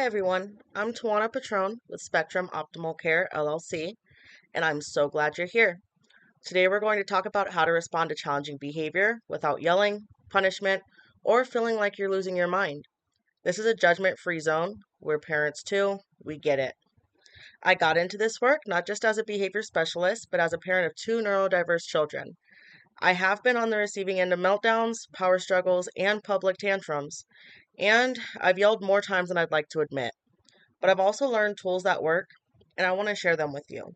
everyone, I'm Tawana Patron with Spectrum Optimal Care LLC, and I'm so glad you're here. Today we're going to talk about how to respond to challenging behavior without yelling, punishment, or feeling like you're losing your mind. This is a judgment-free zone. We're parents too. We get it. I got into this work not just as a behavior specialist, but as a parent of two neurodiverse children. I have been on the receiving end of meltdowns, power struggles, and public tantrums, and I've yelled more times than I'd like to admit. But I've also learned tools that work, and I want to share them with you.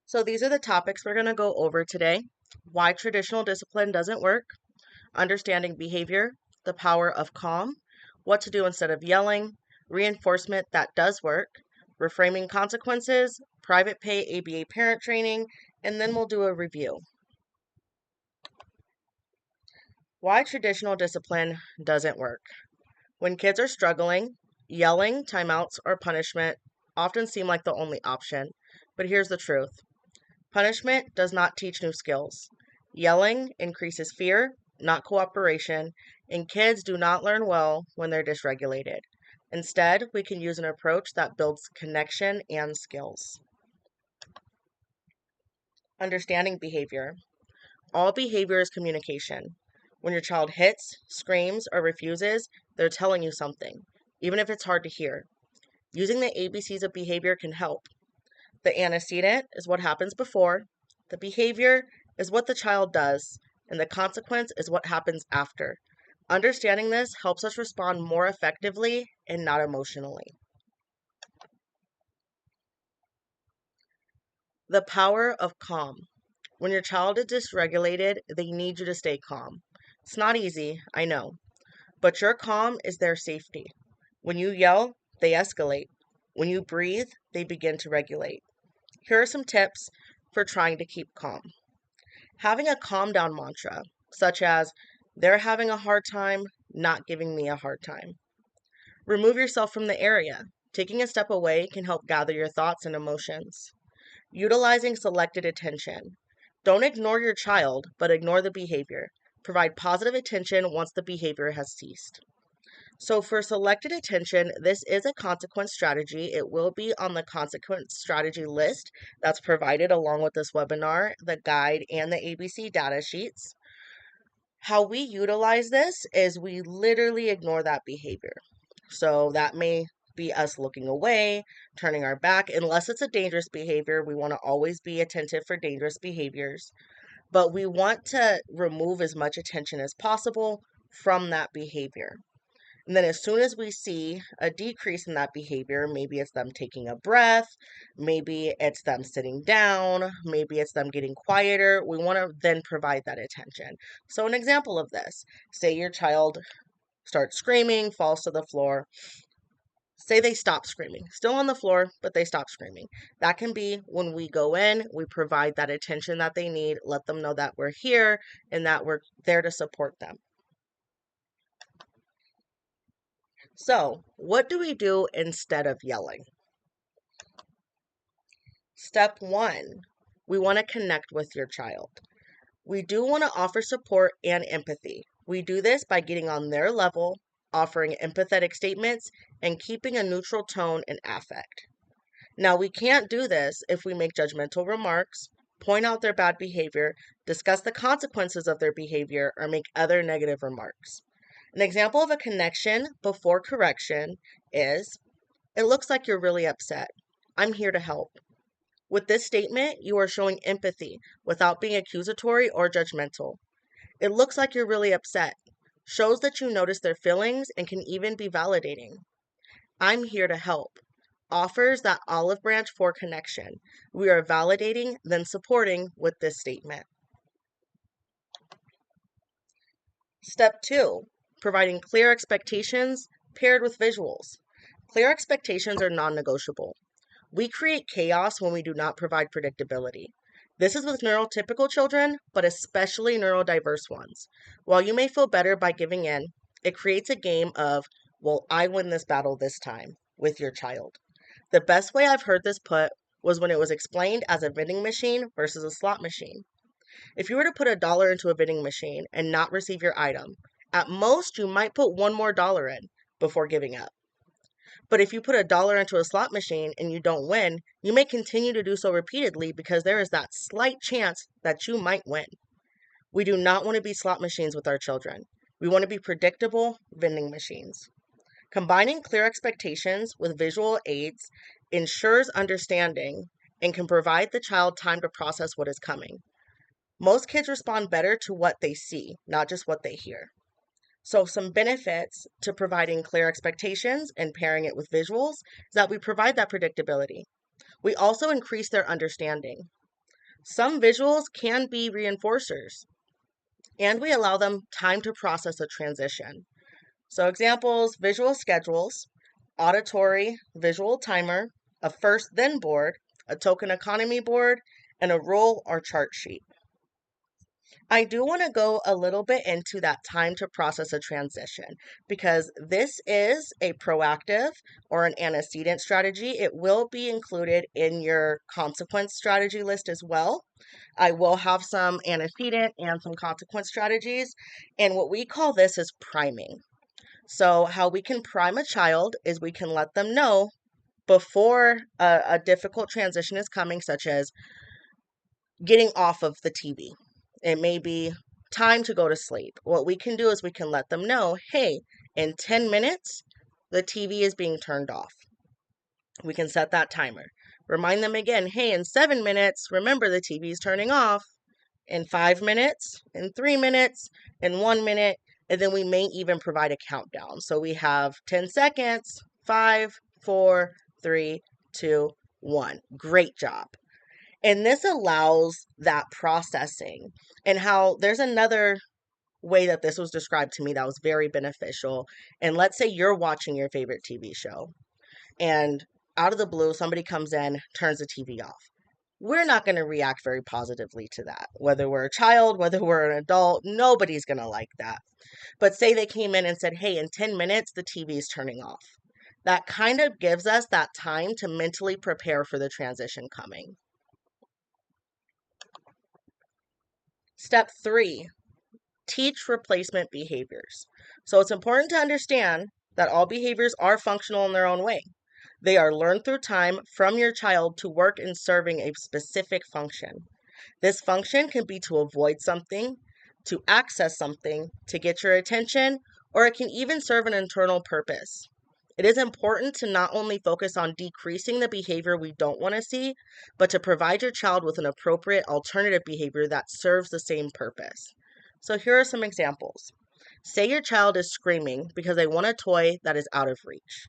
So these are the topics we're going to go over today: why traditional discipline doesn't work, understanding behavior, the power of calm, what to do instead of yelling, reinforcement that does work, reframing consequences, private pay ABA parent training, and then we'll do a review. Why traditional discipline doesn't work. When kids are struggling, yelling, timeouts, or punishment often seem like the only option. But here's the truth. Punishment does not teach new skills. Yelling increases fear, not cooperation, and kids do not learn well when they're dysregulated. Instead, we can use an approach that builds connection and skills. Understanding behavior. All behavior is communication. When your child hits, screams, or refuses, they're telling you something, even if it's hard to hear. Using the ABCs of behavior can help. The antecedent is what happens before, the behavior is what the child does, and the consequence is what happens after. Understanding this helps us respond more effectively and not emotionally. The power of calm. When your child is dysregulated, they need you to stay calm. It's not easy, I know, but your calm is their safety. When you yell, they escalate. When you breathe, they begin to regulate. Here are some tips for trying to keep calm. Having a calm down mantra, such as, they're having a hard time, not giving me a hard time. Remove yourself from the area. Taking a step away can help gather your thoughts and emotions. Utilizing selected attention. Don't ignore your child, but ignore the behavior. Provide positive attention once the behavior has ceased. So for selected attention, this is a consequence strategy. It will be on the consequence strategy list that's provided along with this webinar, the guide, and the ABC data sheets. How we utilize this is we literally ignore that behavior. So that may be us looking away, turning our back, unless it's a dangerous behavior. We want to always be attentive for dangerous behaviors, but we want to remove as much attention as possible from that behavior. And then as soon as we see a decrease in that behavior, maybe it's them taking a breath, maybe it's them sitting down, maybe it's them getting quieter, we want to then provide that attention. So an example of this, say your child starts screaming, falls to the floor. Say they stop screaming, still on the floor, but they stop screaming. That can be when we go in, we provide that attention that they need, let them know that we're here and that we're there to support them. So, what do we do instead of yelling? Step one, we want to connect with your child. We do want to offer support and empathy. We do this by getting on their level, offering empathetic statements, and keeping a neutral tone and affect. Now, we can't do this if we make judgmental remarks, point out their bad behavior, discuss the consequences of their behavior, or make other negative remarks. An example of a connection before correction is, it looks like you're really upset. I'm here to help. With this statement, you are showing empathy without being accusatory or judgmental. It looks like you're really upset. Shows that you notice their feelings and can even be validating. I'm here to help. Offers that olive branch for connection. We are validating, then supporting with this statement. Step two, providing clear expectations paired with visuals. Clear expectations are non-negotiable. We create chaos when we do not provide predictability. This is with neurotypical children, but especially neurodiverse ones. While you may feel better by giving in, it creates a game of, well, I win this battle this time with your child. The best way I've heard this put was when it was explained as a vending machine versus a slot machine. If you were to put $1 into a vending machine and not receive your item, at most you might put one more dollar in before giving up. But if you put $1 into a slot machine and you don't win, you may continue to do so repeatedly because there is that slight chance that you might win. We do not want to be slot machines with our children. We want to be predictable vending machines. Combining clear expectations with visual aids ensures understanding and can provide the child time to process what is coming. Most kids respond better to what they see, not just what they hear. So some benefits to providing clear expectations and pairing it with visuals is that we provide that predictability. We also increase their understanding. Some visuals can be reinforcers, and we allow them time to process a transition. So examples, visual schedules, auditory visual timer, a first then board, a token economy board, and a rule or chart sheet. I do want to go a little bit into that time to process a transition because this is a proactive or an antecedent strategy. It will be included in your consequence strategy list as well. I will have some antecedent and some consequence strategies, and what we call this is priming. So how we can prime a child is we can let them know before a difficult transition is coming, such as getting off of the TV. It may be time to go to sleep. What we can do is we can let them know, hey, in 10 minutes, the TV is being turned off. We can set that timer. Remind them again, hey, in 7 minutes, remember the TV is turning off. In 5 minutes, in 3 minutes, in 1 minute, and then we may even provide a countdown. So we have 10 seconds, 5, 4, 3, 2, 1. Great job. And this allows that processing. And how there's another way that this was described to me that was very beneficial. And let's say you're watching your favorite TV show, and out of the blue, somebody comes in, turns the TV off. We're not going to react very positively to that. Whether we're a child, whether we're an adult, nobody's going to like that. But say they came in and said, hey, in 10 minutes, the TV is turning off. That kind of gives us that time to mentally prepare for the transition coming. Step 3, teach replacement behaviors. So it's important to understand that all behaviors are functional in their own way. They are learned through time from your child to work in serving a specific function. This function can be to avoid something, to access something, to get your attention, or it can even serve an internal purpose. It is important to not only focus on decreasing the behavior we don't want to see, but to provide your child with an appropriate alternative behavior that serves the same purpose. So here are some examples. Say your child is screaming because they want a toy that is out of reach.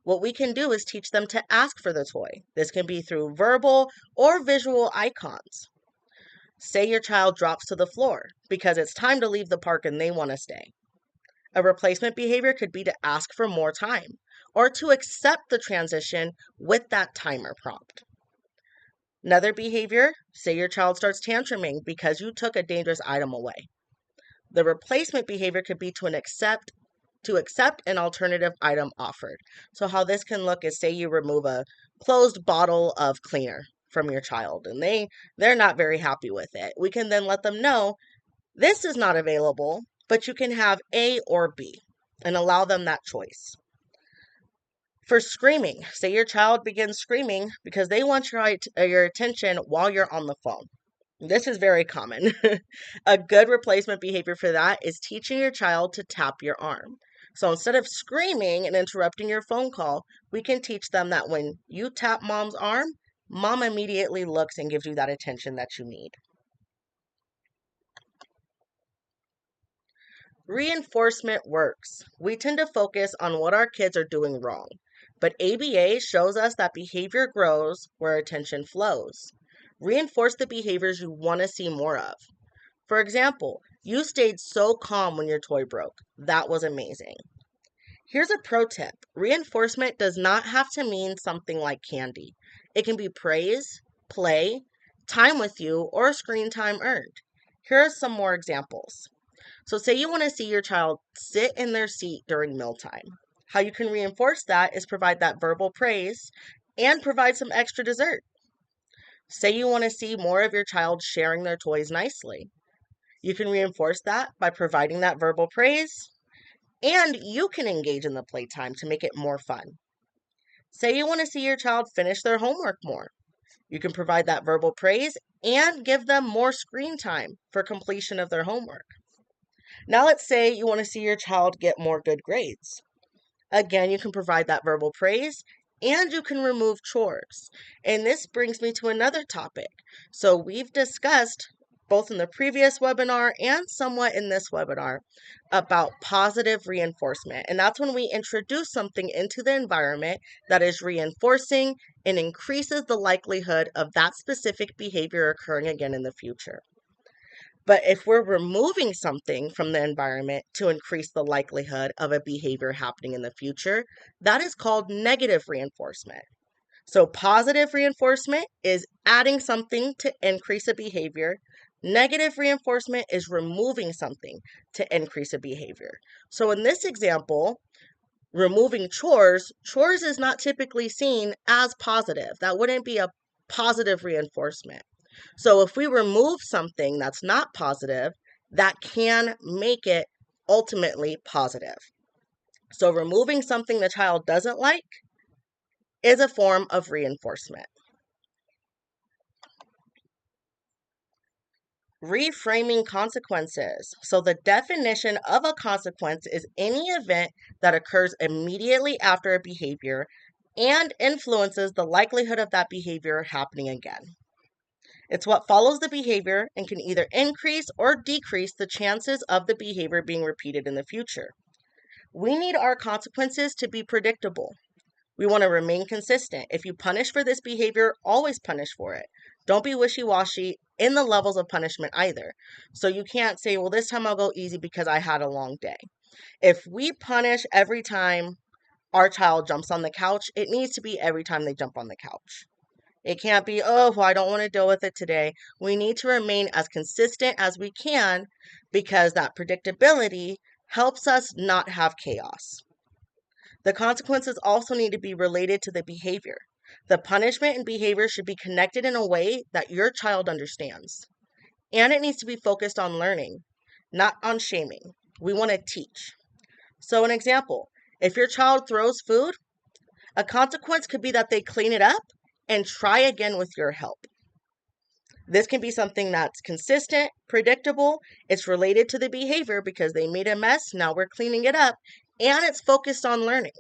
What we can do is teach them to ask for the toy. This can be through verbal or visual icons. Say your child drops to the floor because it's time to leave the park and they want to stay. A replacement behavior could be to ask for more time or to accept the transition with that timer prompt. Another behavior, say your child starts tantruming because you took a dangerous item away. The replacement behavior could be to accept an alternative item offered. So how this can look is, say you remove a closed bottle of cleaner from your child and they're not very happy with it. We can then let them know this is not available, but you can have A or B and allow them that choice. For screaming, say your child begins screaming because they want your attention while you're on the phone. This is very common. A good replacement behavior for that is teaching your child to tap your arm. So instead of screaming and interrupting your phone call, we can teach them that when you tap mom's arm, mom immediately looks and gives you that attention that you need. Reinforcement works. We tend to focus on what our kids are doing wrong, but ABA shows us that behavior grows where attention flows. Reinforce the behaviors you want to see more of. For example, you stayed so calm when your toy broke. That was amazing. Here's a pro tip. Reinforcement does not have to mean something like candy. It can be praise, play, time with you, or screen time earned. Here are some more examples. So say you want to see your child sit in their seat during mealtime. How you can reinforce that is provide that verbal praise and provide some extra dessert. Say you want to see more of your child sharing their toys nicely. You can reinforce that by providing that verbal praise, and you can engage in the playtime to make it more fun. Say you want to see your child finish their homework more. You can provide that verbal praise and give them more screen time for completion of their homework. Now, let's say you want to see your child get more good grades. Again, you can provide that verbal praise and you can remove chores. And this brings me to another topic. So, we've discussed both in the previous webinar and somewhat in this webinar about positive reinforcement. And that's when we introduce something into the environment that is reinforcing and increases the likelihood of that specific behavior occurring again in the future. But if we're removing something from the environment to increase the likelihood of a behavior happening in the future, that is called negative reinforcement. So positive reinforcement is adding something to increase a behavior. Negative reinforcement is removing something to increase a behavior. So in this example, removing chores is not typically seen as positive. That wouldn't be a positive reinforcement. So if we remove something that's not positive, that can make it ultimately positive. So removing something the child doesn't like is a form of reinforcement. Reframing consequences. So the definition of a consequence is any event that occurs immediately after a behavior and influences the likelihood of that behavior happening again. It's what follows the behavior and can either increase or decrease the chances of the behavior being repeated in the future. We need our consequences to be predictable. We want to remain consistent. If you punish for this behavior, always punish for it. Don't be wishy-washy in the levels of punishment either. So you can't say, well, this time I'll go easy because I had a long day. If we punish every time our child jumps on the couch, it needs to be every time they jump on the couch. It can't be, oh, well, I don't want to deal with it today. We need to remain as consistent as we can because that predictability helps us not have chaos. The consequences also need to be related to the behavior. The punishment and behavior should be connected in a way that your child understands. And it needs to be focused on learning, not on shaming. We want to teach. So, an example, if your child throws food, a consequence could be that they clean it up and try again with your help. This can be something that's consistent, predictable. It's related to the behavior because they made a mess. Now we're cleaning it up, and it's focused on learning.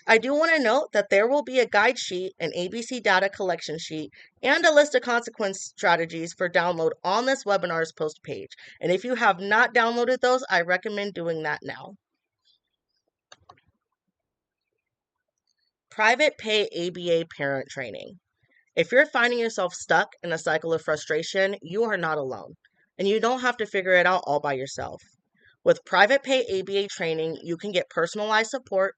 I do want to note that there will be a guide sheet, an ABC data collection sheet, and a list of consequence strategies for download on this webinar's post page. And if you have not downloaded those, I recommend doing that now. Private pay ABA parent training. If you're finding yourself stuck in a cycle of frustration, you are not alone, and you don't have to figure it out all by yourself. With private pay ABA training, you can get personalized support,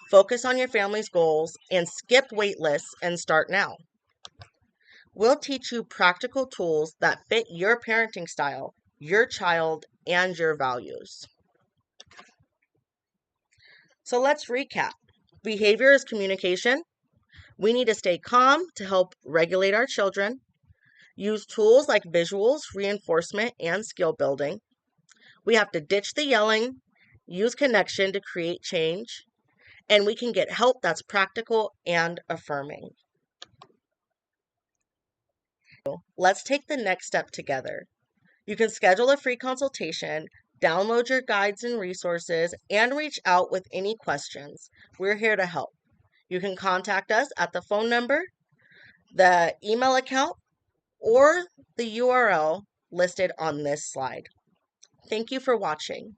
focus on your family's goals, and skip wait lists and start now. We'll teach you practical tools that fit your parenting style, your child, and your values. So let's recap. Behavior is communication. We need to stay calm to help regulate our children. Use tools like visuals, reinforcement, and skill building. We have to ditch the yelling, use connection to create change, and we can get help that's practical and affirming. Let's take the next step together. You can schedule a free consultation, download your guides and resources, and reach out with any questions. We're here to help. You can contact us at the phone number, the email account, or the URL listed on this slide. Thank you for watching.